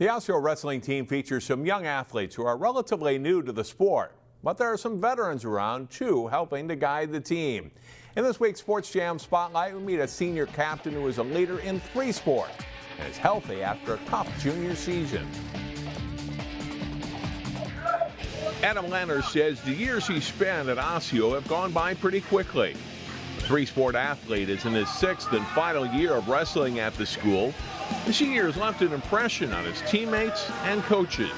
The Osseo wrestling team features some young athletes who are relatively new to the sport, but there are some veterans around too helping to guide the team. In this week's Sports Jam Spotlight, we meet a senior captain who is a leader in 3 sports and is healthy after a tough junior season. Adam Lanners says the years he spent at Osseo have gone by pretty quickly. The 3-sport athlete is in his 6th and final year of wrestling at the school. The senior has left an impression on his teammates and coaches.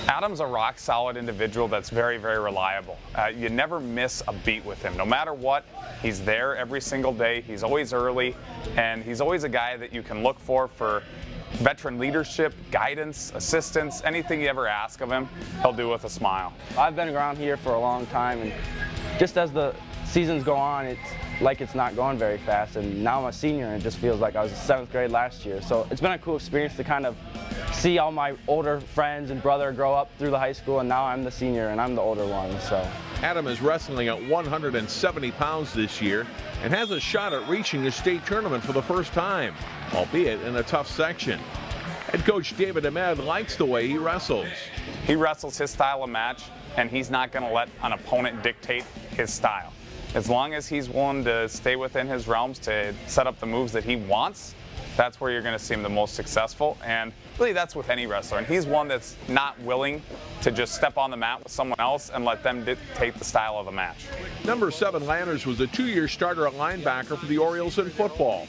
Adam's a rock-solid individual that's very, very reliable. You never miss a beat with him. No matter what, he's there every single day. He's always early, and he's always a guy that you can look for veteran leadership, guidance, assistance, anything you ever ask of him, he'll do with a smile. I've been around here for a long time, and just as the seasons go on, it's like it's not going very fast, and now I'm a senior and it just feels like I was in 7th grade last year. So it's been a cool experience to kind of see all my older friends and brother grow up through the high school, and now I'm the senior and I'm the older one. So Adam is wrestling at 170 pounds this year and has a shot at reaching a state tournament for the first time, albeit in a tough section. Head coach David Ahmed likes the way he wrestles. He wrestles his style of match, and he's not going to let an opponent dictate his style. As long as he's willing to stay within his realms to set up the moves that he wants, that's where you're going to see him the most successful. And really, that's with any wrestler. And he's one that's not willing to just step on the mat with someone else and let them dictate the style of the match. Number 7 Lanners was a 2-year starter at linebacker for the Orioles in football.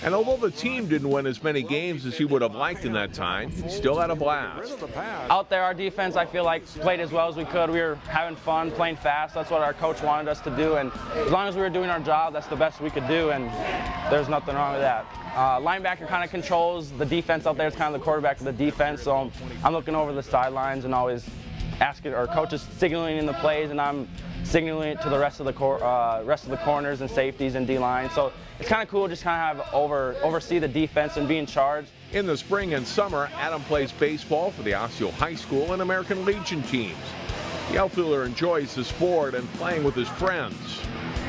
And although the team didn't win as many games as he would have liked in that time, he still had a blast. Out there, our defense, I feel like, played as well as we could. We were having fun, playing fast. That's what our coach wanted us to do. And as long as we were doing our job, that's the best we could do, and there's nothing wrong with that. Linebacker kind of controls the defense out there. It's kind of the quarterback of the defense, so I'm looking over the sidelines and always asking, or coach is signaling in the plays, and I'm signaling it to the rest of the corners and safeties and D-line. So it's kind of cool just kind of have oversee the defense and be in charge. In the spring and summer, Adam plays baseball for the Osseo High School and American Legion teams. The outfielder enjoys the sport and playing with his friends.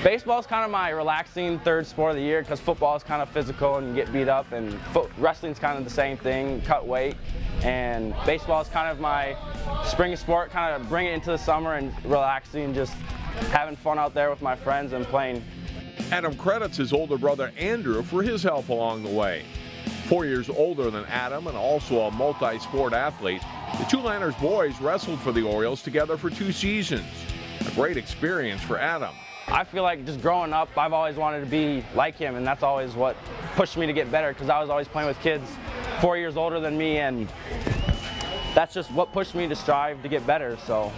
Baseball is kind of my relaxing 3rd sport of the year because football is kind of physical and you get beat up, and wrestling is kind of the same thing, cut weight. And baseball is kind of my spring sport, kind of bring it into the summer and relaxing, just having fun out there with my friends and playing. Adam credits his older brother Andrew for his help along the way. 4 years older than Adam and also a multi-sport athlete, the 2 Lanners boys wrestled for the Orioles together for 2 seasons. A great experience for Adam. I feel like just growing up, I've always wanted to be like him, and that's always what pushed me to get better, because I was always playing with kids 4 years older than me, and that's just what pushed me to strive to get better. So.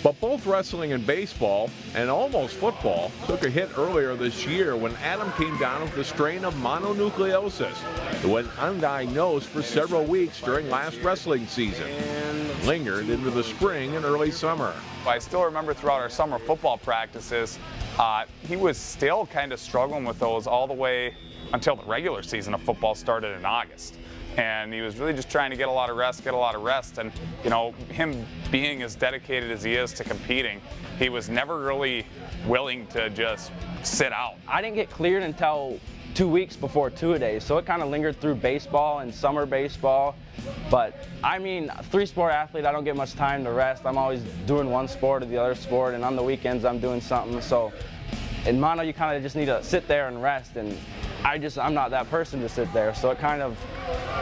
But both wrestling and baseball, and almost football, took a hit earlier this year when Adam came down with a strain of mononucleosis. It went undiagnosed for several weeks during last wrestling season and lingered into the spring and early summer. I still remember throughout our summer football practices, he was still kind of struggling with those all the way until the regular season of football started in August. And he was really just trying to get a lot of rest. And, you know, him being as dedicated as he is to competing, he was never really willing to just sit out. I didn't get cleared until 2 weeks before 2-a-days, so it kind of lingered through baseball and summer baseball. But I mean, 3-sport athlete, I don't get much time to rest. I'm always doing one sport or the other sport, and on the weekends I'm doing something. So in mono, you kind of just need to sit there and rest, and I'm not that person to sit there. So it kind of,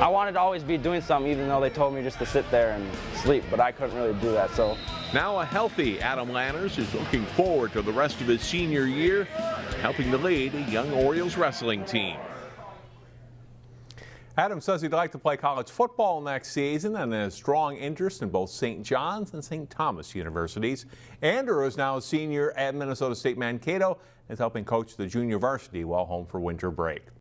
I wanted to always be doing something, even though they told me just to sit there and sleep, but I couldn't really do that. So now a healthy Adam Lanners is looking forward to the rest of his senior year, helping to lead a young Orioles wrestling team. Adam says he'd like to play college football next season and has strong interest in both St. John's and St. Thomas universities. Andrew is now a senior at Minnesota State Mankato and is helping coach the junior varsity while home for winter break.